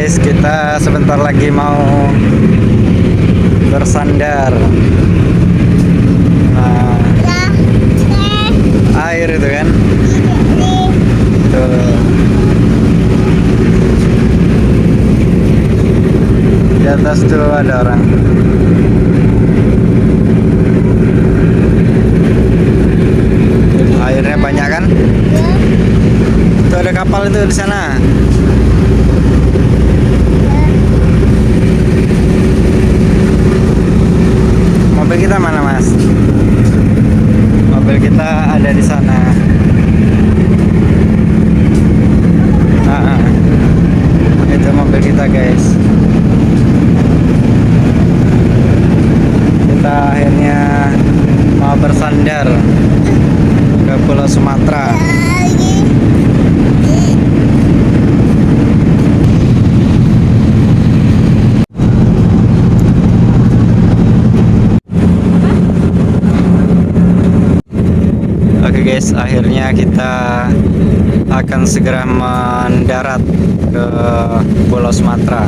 guys, kita sebentar lagi mau bersandar. Nah, air itu kan. Tuh. Di atas tuh ada orang. Airnya banyak kan? Tuh ada kapal itu di sana. Mobil kita mana, Mas? Mobil kita ada di sana. Itu mobil kita, guys. Kita akhirnya mau bersandar ke Pulau Sumatera. Oke guys, akhirnya kita akan segera mendarat ke Pulau Sumatera.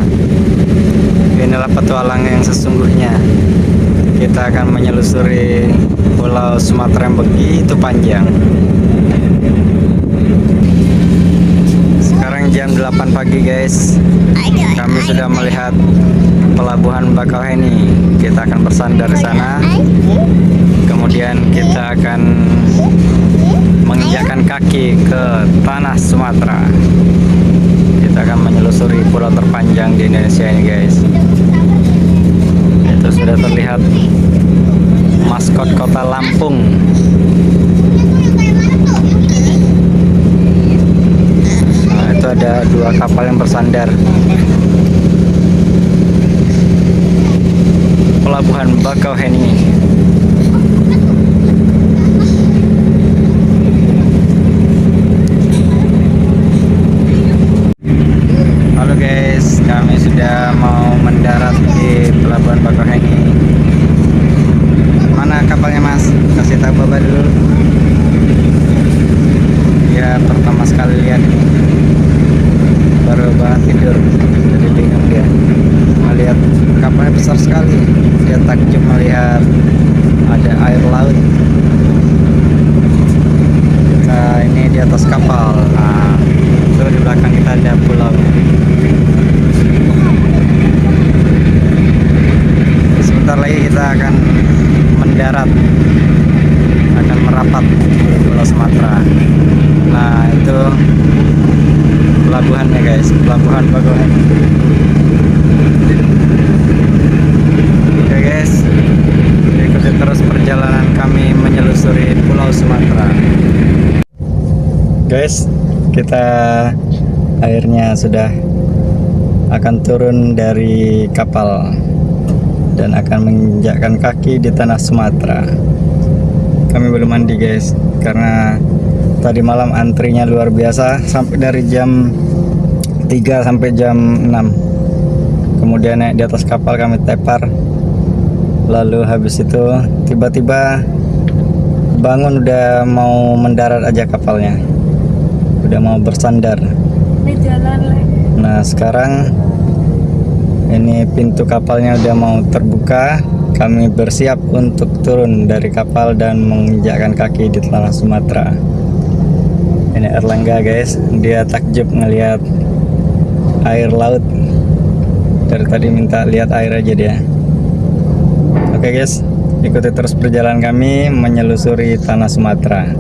Inilah petualang yang sesungguhnya. Kita akan menyelusuri Pulau Sumatera yang begitu panjang. Sekarang jam 8 pagi guys. Kami sudah melihat pelabuhan Bakauheni. Kita akan bersandar di sana. Kemudian kita akan menginjakkan kaki ke tanah Sumatera. Kita akan menyelusuri pulau terpanjang di Indonesia ini guys. Itu sudah terlihat maskot kota Lampung. Nah, itu ada dua kapal yang bersandar. Pelabuhan Bakauheni. Halo guys, kami sudah mau mendarat di Pelabuhan Bakauheni. Mana kapalnya Mas? Kasih tahu Bapak dulu. Ya pertama sekali lihat ini. Baru banget tidur, jadi bingung dia. Melihat kapalnya besar sekali. Dia takjub melihat ada air laut. Kita ini di atas kapal. Nah, itu di belakang kita ada pulau. Sebentar lagi kita akan mendarat, akan merapat di Pulau Sumatera. Nah itu pelabuhannya guys, pelabuhan Bakauheni. Oke guys, ikuti terus perjalanan kami menyelusuri Pulau Sumatera. Guys, kita akhirnya sudah akan turun dari kapal dan akan menginjakkan kaki di tanah Sumatera. Kami belum mandi guys, karena tadi malam antrinya luar biasa, sampai dari jam 3 sampai jam 6. Kemudian naik di atas kapal, kami tepar. Lalu habis itu tiba-tiba bangun, udah mau mendarat aja kapalnya, udah mau bersandar. Nah sekarang ini pintu kapalnya udah mau terbuka. Kami bersiap untuk turun dari kapal dan menginjakkan kaki di tanah Sumatera. Ini Erlangga guys, dia takjub ngelihat air laut. Dari tadi minta lihat air aja dia. Oke guys, ikuti terus perjalanan kami menyelusuri tanah Sumatera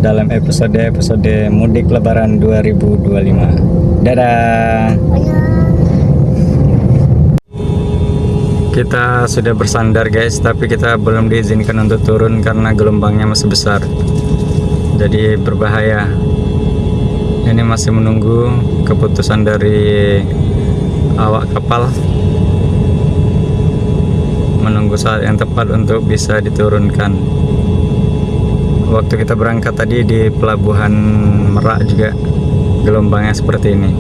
dalam episode Mudik Lebaran 2025. Dadah. Kita sudah bersandar guys, tapi kita belum diizinkan untuk turun karena gelombangnya masih besar, jadi berbahaya. Ini masih menunggu keputusan dari awak kapal, menunggu saat yang tepat untuk bisa diturunkan. Waktu kita berangkat tadi di Pelabuhan Merak juga gelombangnya seperti ini.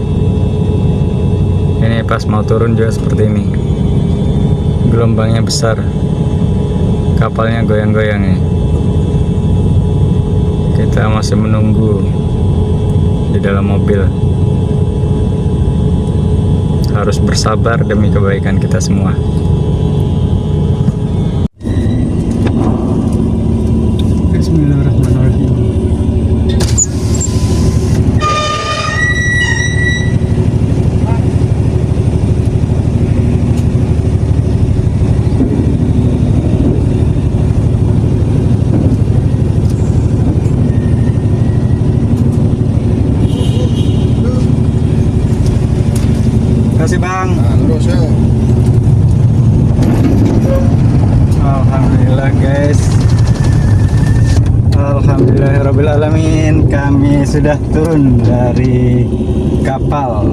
Ini pas mau turun juga seperti ini. Gelombangnya besar, kapalnya goyang-goyang ya. Kita masih menunggu di dalam mobil. harus bersabar demi kebaikan kita semua. Bismillahirrahmanirrahim. Kasih bang. Terus ya. Alhamdulillah guys. Alhamdulillahirrabbilalamin, kami sudah turun dari kapal.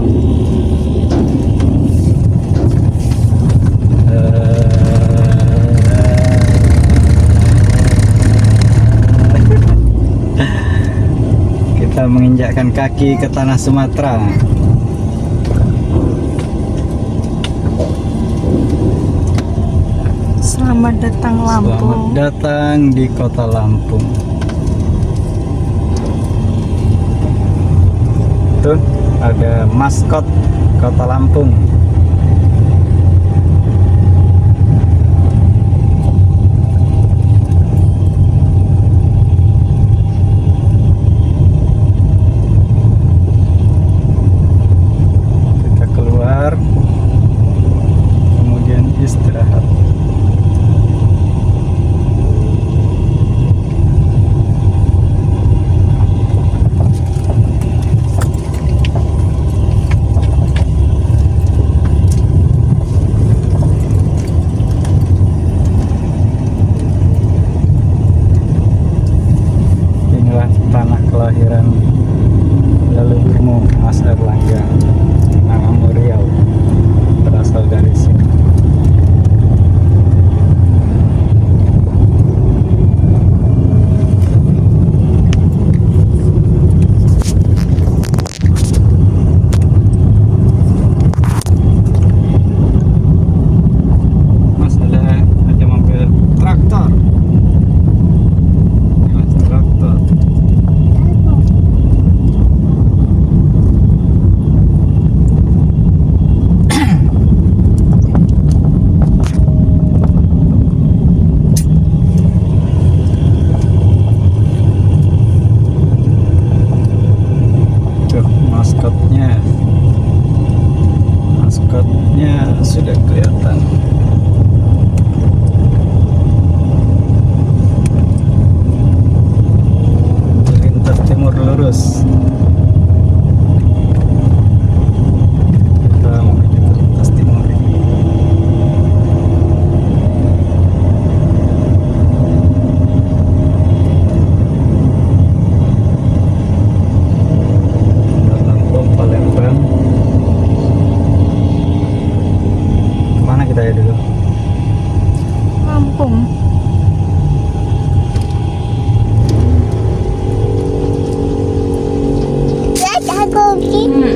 Kita menginjakkan kaki ke tanah Sumatera. Selamat datang Lampung. Selamat datang di kota Lampung. Tuh ada maskot kota Lampung. Kita keluar, kemudian istirahat. Tanah kelahiran leluhurmu Mas Erlangga, namamu Riau, berasal dari sini. Mas ada mobil traktor. Mas traktor. Maskotnya sudah kelihatan. Lintas timur lurus. Kita menuju ke lintas timur. Lampung, Palembang. Kemana kita ya dulu? Lampung. Ini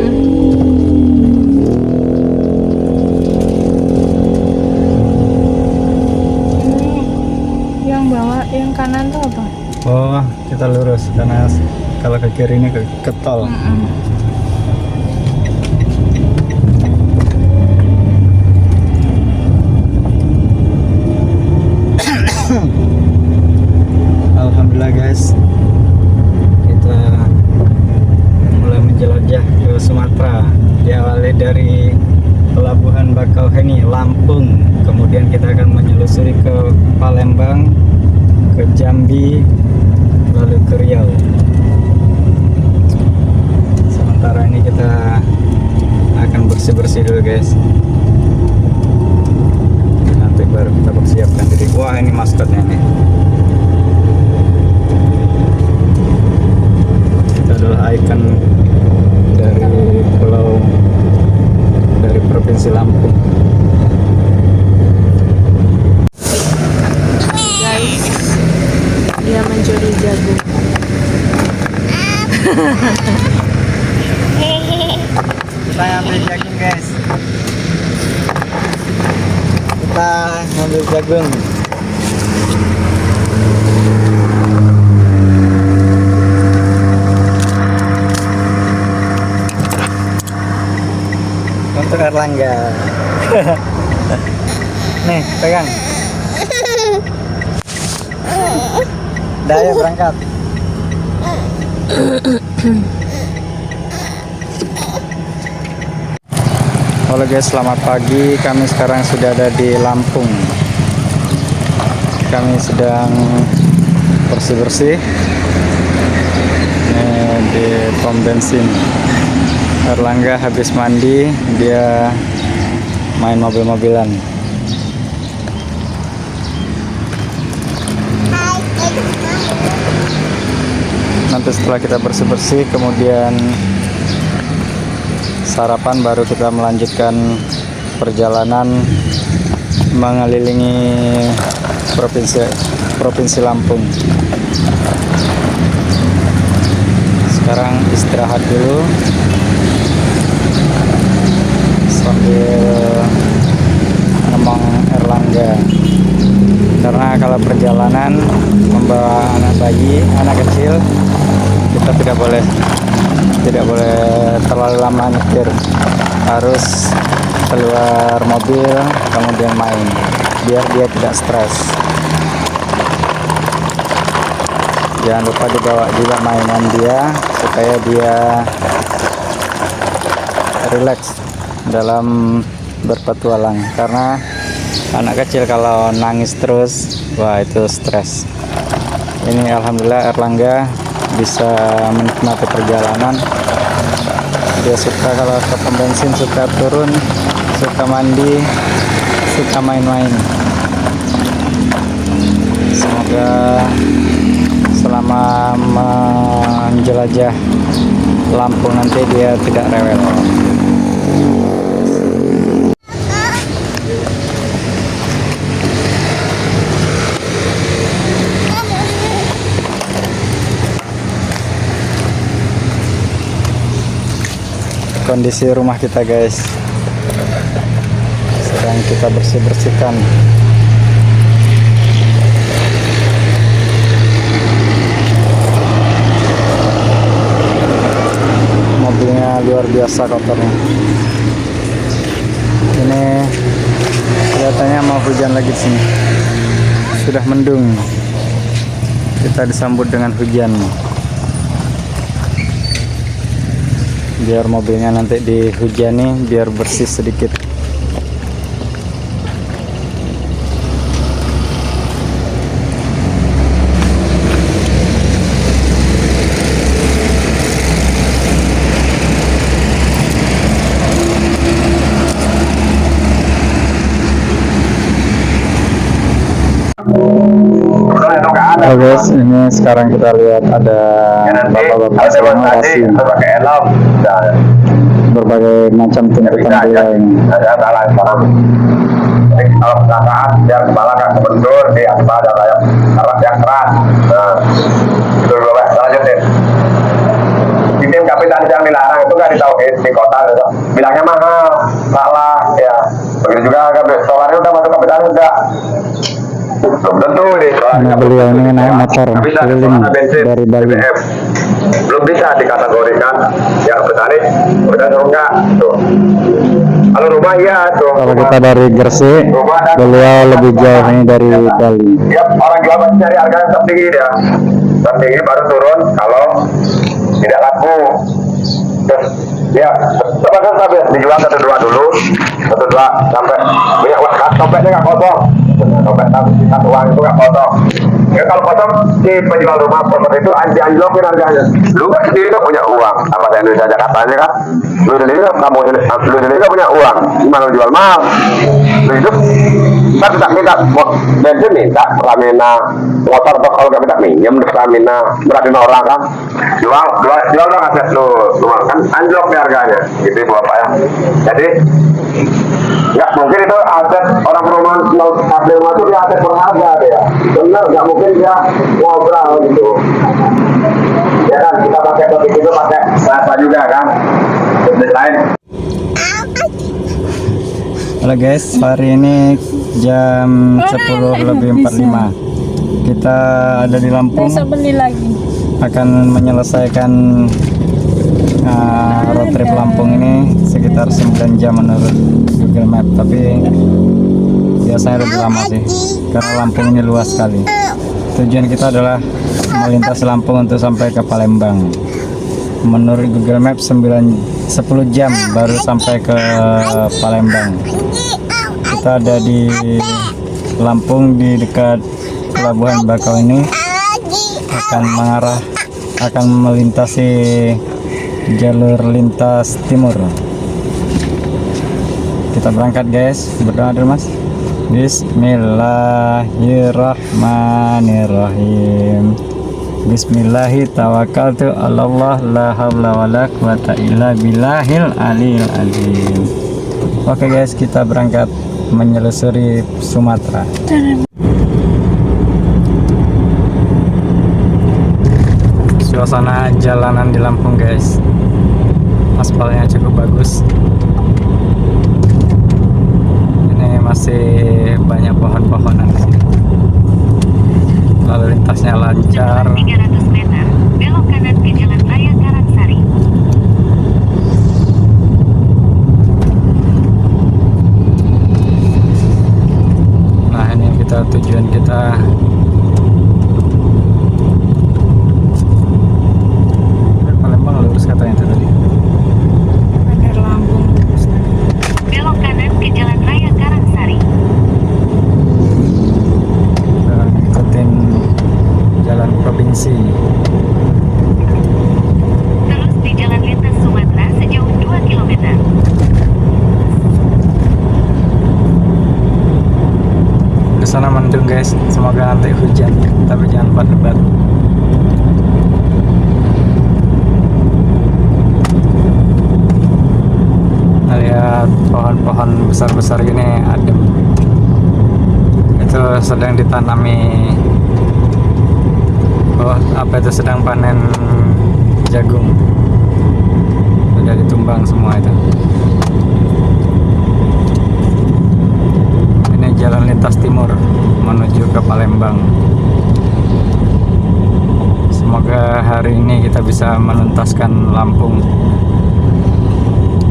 yang bawah, yang kanan tuh apa? Oh, kita lurus karena kalau ke kiri ini ke tol. Alhamdulillah guys, kita mulai menjelajah ke Sumatera. Diawali dari Pelabuhan Bakauheni, Lampung, kemudian kita akan menyelusuri ke Palembang, ke Jambi, lalu ke Riau. Sementara ini kita akan bersih-bersih dulu guys. Nanti baru kita persiapkan diri. Wah, ini maskotnya nih. Itu adalah ikon dari pulau, dari provinsi Lampung. Guys, dia mencuri jagung. Kita ambil jagung guys. Kita ambil jagung. Untuk Erlangga. Nih, pegang. Udah, ayo berangkat. Halo guys, selamat pagi. Kami sekarang sudah ada di Lampung. Kami sedang bersih-bersih di pom bensin. Erlangga habis mandi, dia main mobil-mobilan. Nanti setelah kita bersih-bersih, kemudian sarapan, baru kita melanjutkan perjalanan mengelilingi provinsi Lampung. Sekarang istirahat dulu sambil ngomong Erlangga, karena kalau perjalanan membawa anak bayi, anak kecil, kita tidak boleh terlalu lama nyetir, harus keluar mobil kemudian main biar dia tidak stres. Jangan lupa dibawa juga mainan dia supaya dia rileks dalam berpetualang, karena anak kecil kalau nangis terus, wah itu stres. Ini alhamdulillah Erlangga bisa menikmati perjalanan. Dia suka kalau ke pom bensin, suka turun, suka mandi, suka main-main. Semoga selama menjelajah Lampung nanti dia tidak rewel. Kondisi rumah kita guys, sedang kita bersih-bersihkan. Mobilnya luar biasa kotornya. Ini kelihatannya mau hujan lagi di sini. Sudah mendung. Kita disambut dengan hujan. Biar mobilnya nanti dihujani biar bersih sedikit. Halo guys, ini sekarang kita lihat ada bapak-bapak sedang ngasih berbagai macam tuntutan dia ini. Kalau kecelakaan dia kepala nggak kebentur, di atas ada kayak yang keras. Nah, itu dulu Pak, lanjutin. Sistem kapital yang dilarang itu nggak ditauhid di kota gitu. Bilangnya mahal, salah ya. Begitu juga solarnya udah masuk kapital enggak. Belum tentu nih. Nah, beliau ini naik motor keliling dari Bali. Belum bisa dikategorikan ya petani udah atau enggak tuh. Kalau rumah ya tuh. Kalau kita dari Gresik, beliau lebih jauh ini dari Bali. Ya, orang jual pasti cari harga yang tertinggi dia. Tertinggi baru turun kalau tidak laku. Terus ya, terpaksa sampai dijual 1-2 dulu, 1-2 sampai punya uang, dompetnya nggak kosong. Dompet satu uang itu nggak kosong. Ya kalau kosong si penjual rumah properti itu anjlokin harganya. Lu kan sendiri kan punya uang, apa yang Indonesia Jakartanya kan? Lu sendiri kan punya uang, gimana lu jual mahal? Lu hidup, kita minta bensin minta Pertamina, motor atau kalau nggak minta minjem di Pertamina, berarti orang kan? Jual dong aset lu kan anjlok di harganya, gitu Bu Bapak ya. Jadi nggak mungkin itu aset orang perumahan asli rumah itu dia aset berharga dia. Benar, nggak mungkin dia ngobrol gitu. Ya kan kita pakai topik itu pakai bahasa juga kan. Bisnis lain. Halo guys, hari ini jam 10:45. Kita ada di Lampung. Besok beli lagi. Akan menyelesaikan road trip Lampung ini sekitar 9 jam menurut Google Map, tapi biasanya lebih lama sih karena Lampung ini luas sekali. Tujuan kita adalah melintas Lampung untuk sampai ke Palembang. Menurut Google Map 10 jam baru sampai ke Palembang. Kita ada di Lampung di dekat Pelabuhan Bakau ini, akan melintasi jalur lintas timur. Kita berangkat guys, berdoa dulu mas. Bismillahirrahmanirrahim. Bismillahi tawakkaltu 'alallah la haula wala quwata illa billahil aliyil azim. Oke guys, kita berangkat menyelusuri Sumatera. Suasana jalanan di Lampung guys, aspalnya cukup bagus. Ini masih banyak pohon-pohonan di sini. Lalu lintasnya lancar. 300 meter, belok kanan ke Jalan Raya Karangsari. Nah ini tujuan kita. Palembang lurus katanya itu tadi. Bandar Lampung. Belok kanan ke Jalan Raya Karangsari. Ngikutin jalan provinsi. Terus di Jalan Lintas Sumatera sejauh 2 km. Di sana mendung guys, semoga nanti hujan, tapi jangan lebat-lebat. Nah, lihat pohon-pohon besar-besar gini adem. Itu sedang ditanami. Oh, apa itu sedang panen jagung. Sudah ditumbang semua itu. Ini jalan lintas timur menuju ke Palembang. Semoga hari ini kita bisa menuntaskan Lampung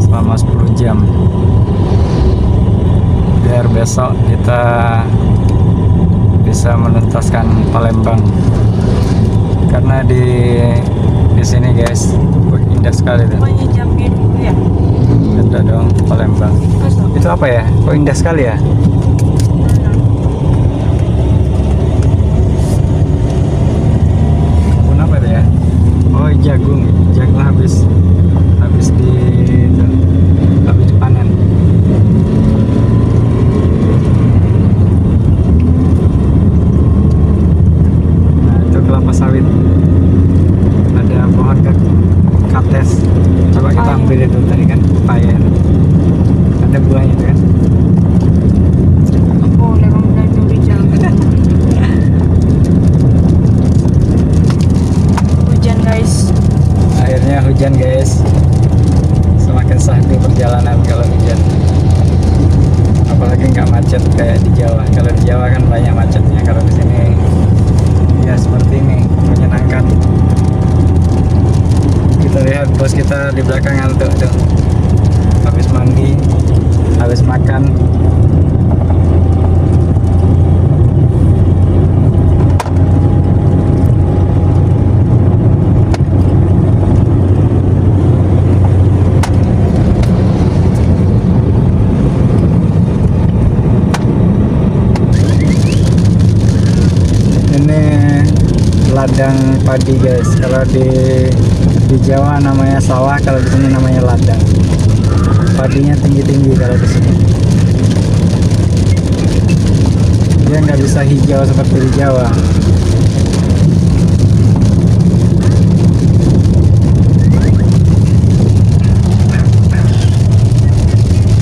selama 10 jam. Biar besok kita bisa menuntaskan Palembang. Karena di sini guys, indah sekali tuh. Pokoknya jam gitu ya. Ada dong Palembang. Itu apa ya? Kok indah sekali ya? Kebun apa itu ya? Oh jagung habis dipanen. Nah itu kelapa sawit. Ada pohon kates. Coba kita ambil itu tadi kan pepaya. Ada buahnya kan? Boleh kamu udah curi jalan. Hujan guys. Akhirnya hujan guys. Semakin sakti perjalanan kalau hujan. Apalagi nggak macet kayak di Jawa. Kalau di Jawa kan banyak macetnya. Kalau di sini ya seperti ini, menyenangkan. Kita lihat bos kita di belakang ngantuk tuh. Habis mandi, habis makan. Ini ladang padi guys. Kalau di Jawa namanya sawah, kalau di sini namanya ladang. Padinya tinggi-tinggi kalau di sini. Dia nggak bisa hijau seperti di Jawa.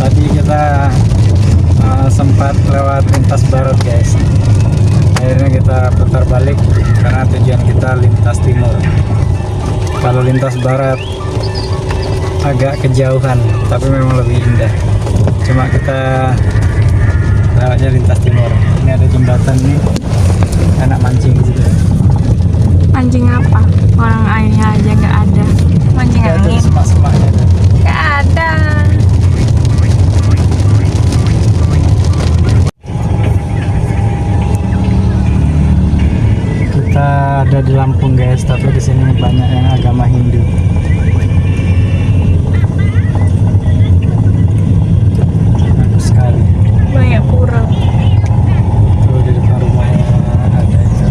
Tadi kita sempat lewat lintas barat guys. Akhirnya kita putar balik karena tujuan kita lintas timur. Kalau lintas barat agak kejauhan, tapi memang lebih indah. Cuma kita lewatnya lintas timur. Ini ada jembatan nih, enak mancing di situ. Mancing apa? Orang airnya aja nggak ada. Mancing angin. guys, tapi di sini banyak yang agama Hindu. Bagus sekali. Banyak pura. Tuh di depan rumahnya ada itu.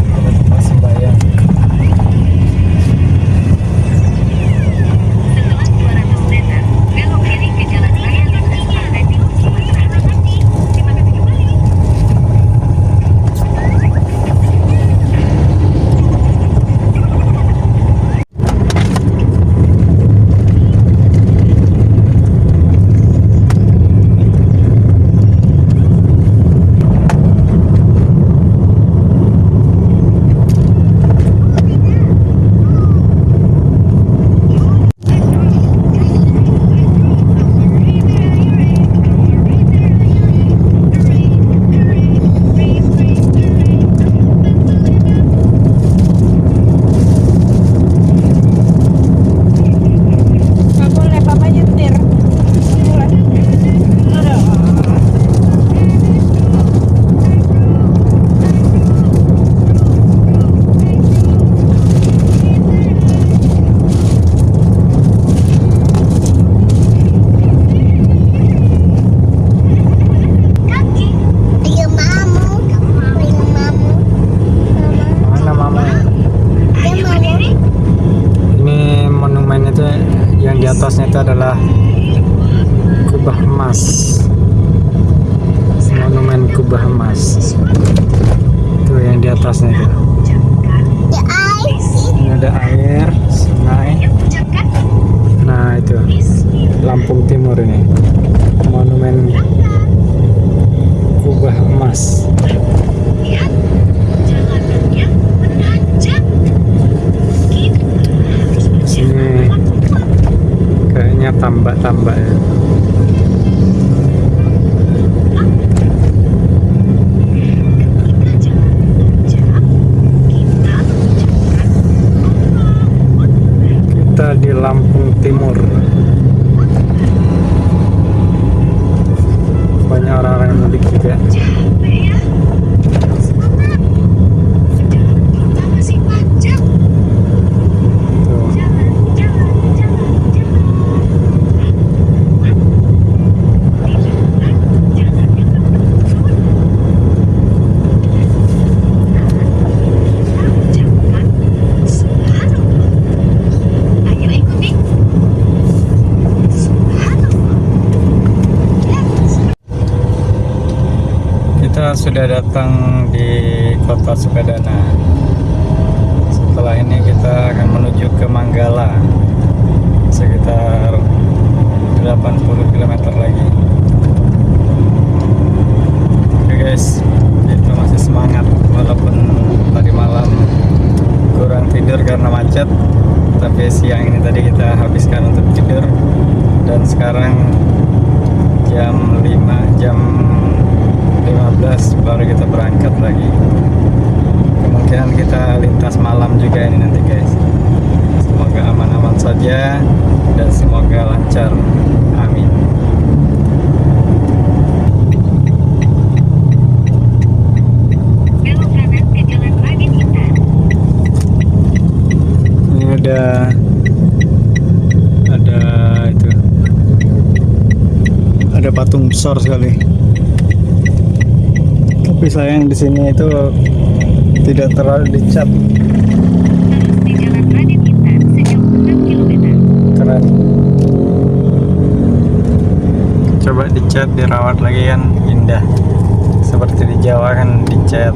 Ada tempat sembahyang. Setelah 200 meter, belok kiri ke Jalan Raya Lintas Pantai Timur Sumatera. Terima kasih kembali. Nggak boleh, papa nyetir. Boleh. Aduh. Ayo mamu, ayo mamu, Mana mama? dia mamu. Ini monumen itu yang di atasnya itu adalah kubah emas. Monumen kubah emas. Tuh yang di atasnya itu. Ya air sih. Ini ada air, sungai. Nah itu Lampung Timur ini. Monumen kubah emas. Sini kayaknya tambak-tambak ya. Kita di Lampung Timur. Banyak orang-orang yang mudik juga. Tuh. Ayo ikuti. Kita sudah datang di kota Sukadana. Setelah ini kita akan menuju ke Manggala, sekitar 80 km lagi. Oke guys, kita masih semangat walaupun tadi malam kurang tidur karena macet, tapi siang ini tadi kita habiskan untuk tidur, dan sekarang jam 15 baru kita berangkat lagi. Kemungkinan kita lintas malam juga ini nanti guys. Semoga aman-aman saja dan semoga lancar. Amin. Belok kanan ke Jalan Radit Intan. Ini ada itu. Ada patung besar sekali. Tapi sayang di sini itu tidak terlalu dicat. Terus di Jalan Radit Intan sejauh 6 km. Keren. Coba dicat, dirawat lagi kan indah. Seperti di Jawa kan dicat.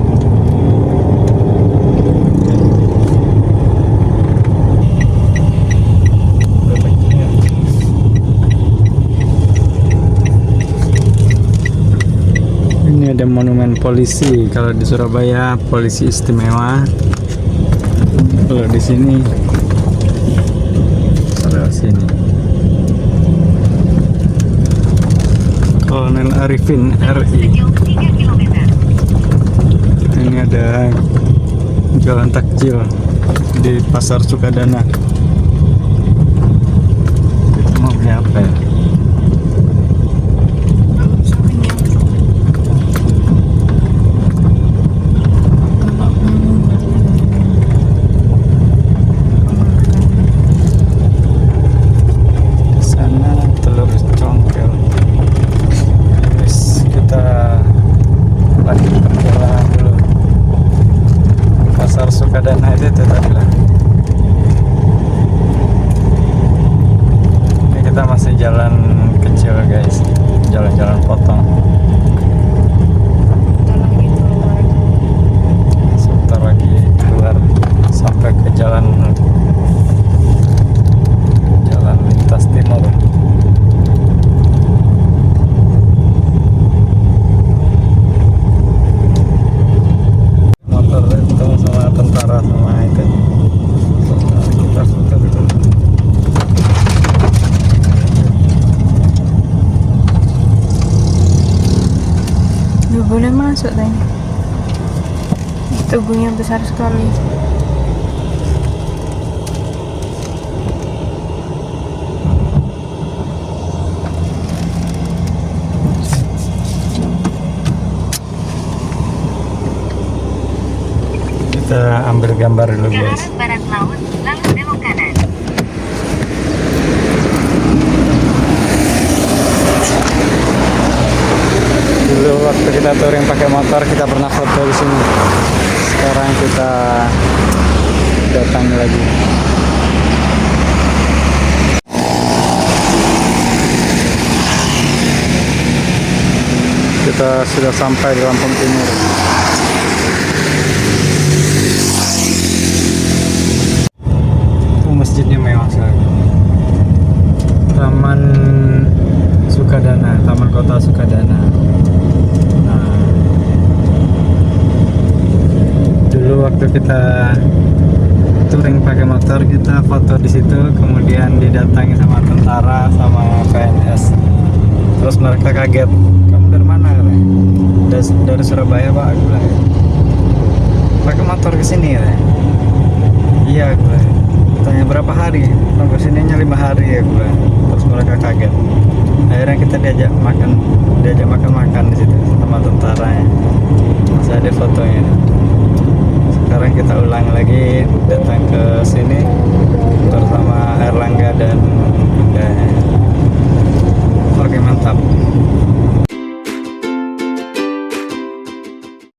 Ini ada monumen polisi. Kalau di Surabaya polisi istimewa. Kalau di sini, kalau sini Kolonel Arifin RI. Sejauh 3 km. Ini ada jualan takjil di Pasar Sukadana. Kita mau beli apa ya? itu tadi lah. Ini kita masih jalan kecil guys, jalan-jalan potong. Sebentar lagi keluar sampai ke jalan lintas timur. Motor ketemu sama tentara sama itu. Kita foto dulu. Nggak boleh masuk tadi. Tubuhnya besar sekali. Kita ambil gambar dulu Ke guys. arah barat laut, lalu belok kanan. Dulu waktu kita touring pakai motor kita pernah foto di sini. Sekarang kita datang lagi. Kita sudah sampai di Lampung Timur. Itu masjidnya mewah sekali. Taman Sukadana, Taman Kota Sukadana. Nah, dulu waktu kita touring pakai motor kita foto di situ, kemudian didatangi sama tentara sama PNS. Terus mereka kaget, kamu dari mana? Dari Surabaya Pak, aku bilang. Pakai motor ke sini ya? Iya, aku bilang. Tanya berapa hari? Sampai sininya 5 hari ya, aku bilang. Terus mereka kaget. Akhirnya kita diajak makan di situ sama tentaranya. Masih ada fotonya. Sekarang kita ulang lagi datang ke sini bersama Erlangga dan